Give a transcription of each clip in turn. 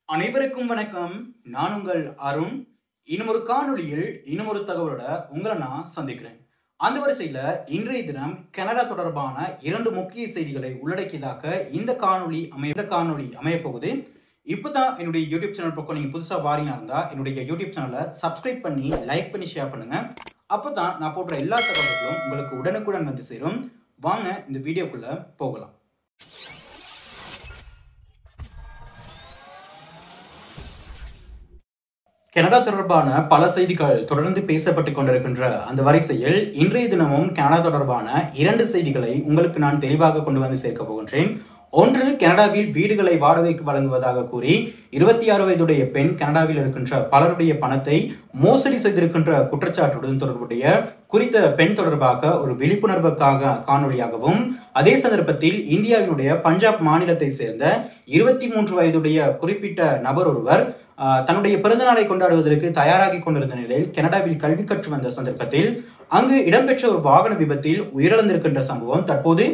அனைவருக்கும் வணக்கம். நான் உங்கள் அருண். இன்னொரு காணொளியில் இன்னொரு தகவலோட உங்களை நான் சந்திக்கிறேன். அந்த வரிசையில் இன்றைய தினம் கனடா தொடர்பான 2 முக்கிய செய்திகளை உள்ளடக்கியதாக இந்த காணொளி அமையப் போகுது. இப்போதான் என்னுடைய யூடியூப் சேனல் பக்கம் நீங்கள் புதுசாக வாரினா இருந்தால் என்னுடைய யூடியூப் சேனலை சப்ஸ்கிரைப் பண்ணி லைக் பண்ணி ஷேர் பண்ணுங்க. அப்போ தான் நான் போடுற எல்லா தகவல்களும் உங்களுக்கு உடனுக்குடன் வந்து சேரும். வாங்க இந்த வீடியோக்குள்ள போகலாம். கனடா தொடர்பான பல செய்திகள் தொடர்ந்து பேசப்பட்டுக் கொண்டிருக்கின்ற அந்த வரிசையில் இன்றைய தினமும் கனடா தொடர்பான 2 செய்திகளை உங்களுக்கு நான் தெளிவாக கொண்டு வந்து சேர்க்க போகின்றேன். ஒன்று, கனடாவில் வீடுகளை வாடகைக்கு வழங்குவதாக கூறி 26 வயதுடைய பெண் கனடாவில் இருக்கின்ற பலருடைய பணத்தை மோசடி செய்திருக்கின்ற குற்றச்சாட்டுடன் தொடர்புடைய குறித்த பெண் தொடர்பாக ஒரு விழிப்புணர்வுக்காக காணொலியாகவும், அதே சந்தர்ப்பத்தில் இந்தியாவினுடைய பஞ்சாப் மாநிலத்தை சேர்ந்த 23 வயதுடைய குறிப்பிட்ட நபர் ஒருவர் தன்னுடைய பிறந்த நாளை கொண்டாடுவதற்கு தயாராகி கொண்டிருந்த நிலையில் கனடாவில் கல்வி கற்று வந்த சந்தர்ப்பத்தில் அங்கு இடம்பெற்ற ஒரு வாகன விபத்தில் உயிரிழந்திருக்கின்ற சம்பவம் தற்போது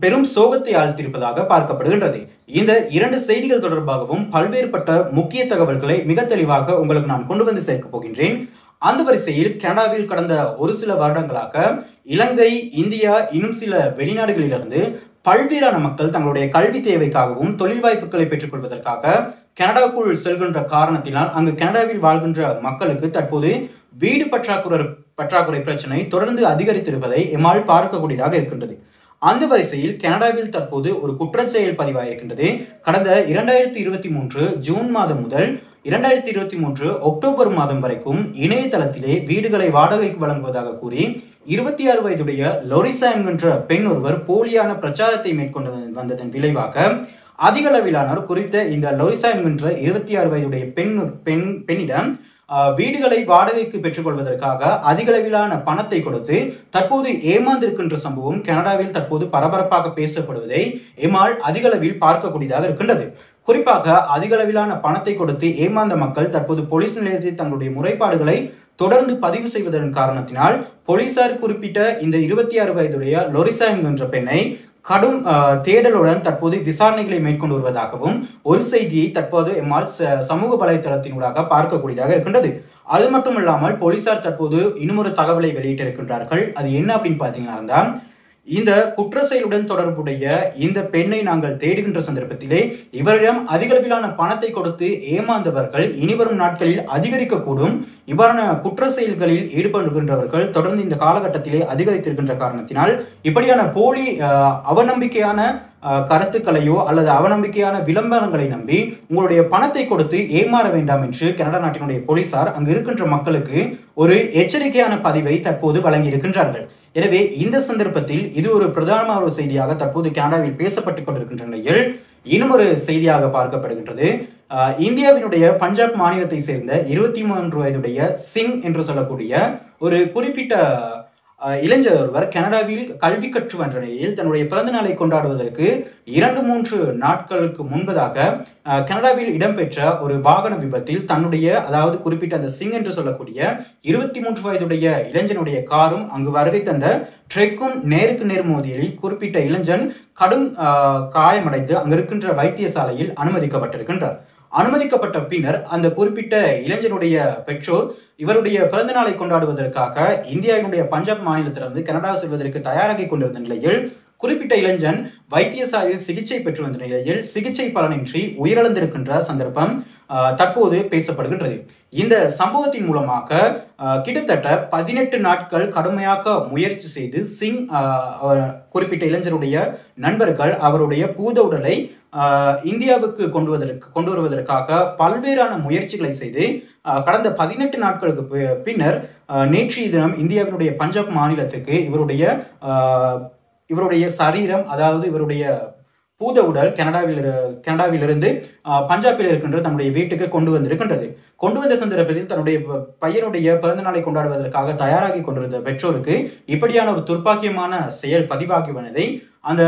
பெரும் சோகத்தை ஆழ்த்தியிருப்பதாக பார்க்கப்படுகின்றது. இந்த 2 செய்திகள் தொடர்பாகவும் பல்வேறுபட்ட முக்கிய தகவல்களை மிக தெளிவாக உங்களுக்கு நான் கொண்டு வந்து சேர்க்க போகின்றேன். அந்த வரிசையில் கனடாவில் கடந்த ஒரு சில வருடங்களாக இலங்கை, இந்தியா இன்னும் சில வெளிநாடுகளிலிருந்து பல்வேறான மக்கள் தங்களுடைய கல்வி தேவைக்காகவும் தொழில் வாய்ப்புகளை பெற்றுக் கொள்வதற்காக கனடாவுக்குள் செல்கின்ற காரணத்தினால் அங்கு கனடாவில் வாழ்கின்ற மக்களுக்கு தற்போது வீடு பற்றாக்குறை பிரச்சனை தொடர்ந்து அதிகரித்திருப்பதை எம்மால் பார்க்கக்கூடியதாக இருக்கின்றது. அந்த வரிசையில் கனடாவில் தற்போது ஒரு குற்றச்செயல் பதிவாயிருக்கின்றது. கடந்த 2023 ஜூன் மாதம் முதல் 2023 அக்டோபர் மாதம் வரைக்கும் இணையதளத்திலே வீடுகளை வாடகைக்கு வழங்குவதாக கூறி 26 வயதுடைய லொரிசா என்கின்ற பெண் ஒருவர் போலியான பிரச்சாரத்தை மேற்கொண்டு வந்ததன் விளைவாக அதிக அளவிலானோர் குறித்த இந்த லொரிசா என்கின்ற 26 வயதுடைய பெண்ணிடம் வீடுகளை வாடகைக்கு பெற்றுக்கொள்வதற்காக அதிக அளவிலான பணத்தை கொடுத்து தற்போது ஏமாந்திருக்கின்ற சம்பவம் கனடாவில் தற்போது பரபரப்பாக பேசப்படுவதை எம்மால் அதிக அளவில் பார்க்கக்கூடியதாக இருக்கின்றது. குறிப்பாக அதிக அளவிலான பணத்தை கொடுத்து ஏமாந்த மக்கள் தற்போது போலீஸ் நிலையத்தில் தங்களுடைய முறைப்பாடுகளை தொடர்ந்து பதிவு செய்வதன் காரணத்தினால் போலீசார் குறிப்பிட்ட இந்த 26 வயதுடைய லொரிசா என்கின்ற பெண்ணை கடும் தேடலுடன் தற்போது விசாரணைகளை மேற்கொண்டு வருவதாகவும் ஒரு செய்தியை தற்போது எம்மால் சமூக வலைதளத்தினூடாக பார்க்கக்கூடியதாக இருக்கின்றது. அது மட்டும் இல்லாமல் போலீசார் தற்போது இன்னும் ஒரு தகவலை வெளியிட்டிருக்கின்றார்கள். அது என்ன அப்படின்னு பார்த்தீங்கன்னா, இந்த குற்ற செயலுடன் தொடர்புடைய இந்த பெண்ணை நாங்கள் தேடுகின்ற சந்தர்ப்பத்திலே இவரிடம் அதிகளவிலான பணத்தை கொடுத்து ஏமாந்தவர்கள் இனிவரும் நாட்களில் அதிகரிக்கக்கூடும். இவ்வாறான குற்ற செயல்களில் ஈடுபடுகின்றவர்கள் தொடர்ந்து இந்த காலகட்டத்திலே அதிகரித்திருக்கின்ற காரணத்தினால் இப்படியான போலி அவநம்பிக்கையான கருத்துக்களையோ அல்லது அவநம்பிக்கையான விளம்பரங்களை நம்பி உங்களுடைய பணத்தை கொடுத்து ஏமாற வேண்டாம் என்று கனடா நாட்டினுடைய போலீசார் அங்கு இருக்கின்ற மக்களுக்கு ஒரு எச்சரிக்கையான பதிவை தற்போது வழங்கி இருக்கின்றார்கள். எனவே இந்த சந்தர்ப்பத்தில் இது ஒரு பிரதானமான ஒரு செய்தியாக தற்போது கனடாவில் பேசப்பட்டுக் கொண்டிருக்கின்ற நிலையில் இன்னும் ஒரு செய்தியாக பார்க்கப்படுகின்றது. இந்தியாவினுடைய பஞ்சாப் மாநிலத்தை சேர்ந்த 23 வயதுடைய சிங் என்று சொல்லக்கூடிய ஒரு குறிப்பிட்ட இளைஞர் ஒருவர் கனடாவில் கல்வி கற்று வந்த நிலையில் தன்னுடைய பிறந்த நாளை கொண்டாடுவதற்கு 2-3 நாட்களுக்கு முன்பதாக கனடாவில் இடம்பெற்ற ஒரு வாகன விபத்தில் அதாவது குறிப்பிட்ட அந்த சிங் என்று சொல்லக்கூடிய 23 வயதுடைய இளைஞனுடைய காரும் அங்கு வருகை தந்த ட்ரெக்கும் நேருக்கு நேர் மோதியலில் குறிப்பிட்ட இளைஞன் கடும் காயமடைந்து அங்கு இருக்கின்ற வைத்தியசாலையில் அனுமதிக்கப்பட்டிருக்கின்றார். அனுமதிக்கப்பட்ட பின்னர் அந்த குறிப்பிட்ட இளைஞனுடைய பெற்றோர் இவருடைய பிறந்த நாளை கொண்டாடுவதற்காக இந்தியாவினுடைய பஞ்சாப் மாநிலத்திலிருந்து கனடா செல்வதற்கு தயாராகி கொண்டிருந்த நிலையில் குறிப்பிட்ட இளைஞன் வைத்தியசாலையில் சிகிச்சை பெற்று வந்த நிலையில் சிகிச்சை பலனின்றி உயிரிழந்திருக்கின்ற சந்தர்ப்பம் தற்போது பேசப்படுகின்றது. இந்த சம்பவத்தின் மூலமாக கிட்டத்தட்ட 18 நாட்கள் கடுமையாக முயற்சி செய்து சிங் குறிப்பிட்ட இளைஞருடைய நண்பர்கள் அவருடைய பூத உடலை இந்தியாவுக்கு கொண்டு வருவதற்காக பல்வேறான முயற்சிகளை செய்து கடந்த 18 நாட்களுக்கு பின்னர் நேற்றைய தினம் இந்தியாவினுடைய பஞ்சாப் மாநிலத்துக்கு இவருடைய சரீரம், அதாவது இவருடைய பூத உடல் கனடாவிலிருந்து பஞ்சாபில் இருக்கின்ற தன்னுடைய வீட்டுக்கு கொண்டு வந்த சந்தர்ப்பத்தில் தன்னுடைய பையனுடைய பிறந்த நாளை கொண்டாடுவதற்காக தயாராகி கொண்டிருந்த பெற்றோருக்கு இப்படியான ஒரு துர்ப்பாக்கியமான செயல் பதிவாகி வந்ததை அந்த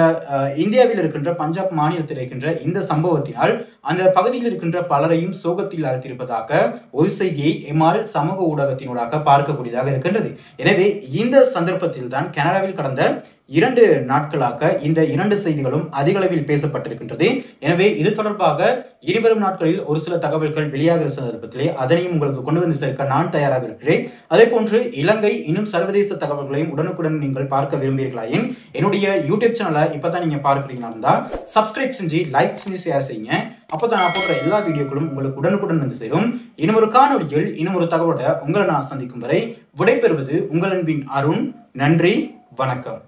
இந்தியாவில் இருக்கின்ற பஞ்சாப் மாநிலத்தில் இருக்கின்ற இந்த சம்பவத்தினால் அந்த பகுதியில் இருக்கின்ற பலரையும் சோகத்தில் ஆழ்த்தியிருப்பதாக ஒரு செய்தியை எம்மால் சமூக ஊடகத்தினூடாக பார்க்கக்கூடியதாக இருக்கின்றது. எனவே இந்த சந்தர்ப்பத்தில் தான் கனடாவில் கடந்த 2 நாட்களாக இந்த 2 செய்திகளும் அதிக அளவில் பேசப்பட்டிருக்கின்றது. எனவே இது தொடர்பாக இனிவரும் நாட்களில் ஒரு சில தகவல்கள் வெளியாகிற சந்தர்ப்பத்திலே அதனையும் உங்களுக்கு கொண்டு வந்து சேர்க்க நான் தயாராக இருக்கிறேன். அதே போன்று இலங்கை இன்னும் சர்வதேச தகவல்களையும் உடனுக்குடன் நீங்கள் பார்க்க விரும்புகிறீர்களாயின் என்னுடைய யூடியூப் சேனலை இப்பதான் நீங்க பார்க்கிறீங்களா இருந்தா சப்ஸ்கிரைப் செஞ்சு லைக் செஞ்சு ஷேர் செய்யுங்க. அப்பதான் நான் போடுற எல்லா வீடியோக்களும் உங்களுக்கு உடனுக்குடன் வந்து சேரும். இன்னும் ஒரு காணொலியில் இன்னும் ஒரு தகவலோட உங்களை நான் சந்திக்கும் வரை விடைபெறுவது உங்கள் அன்பின் அருண். நன்றி, வணக்கம்.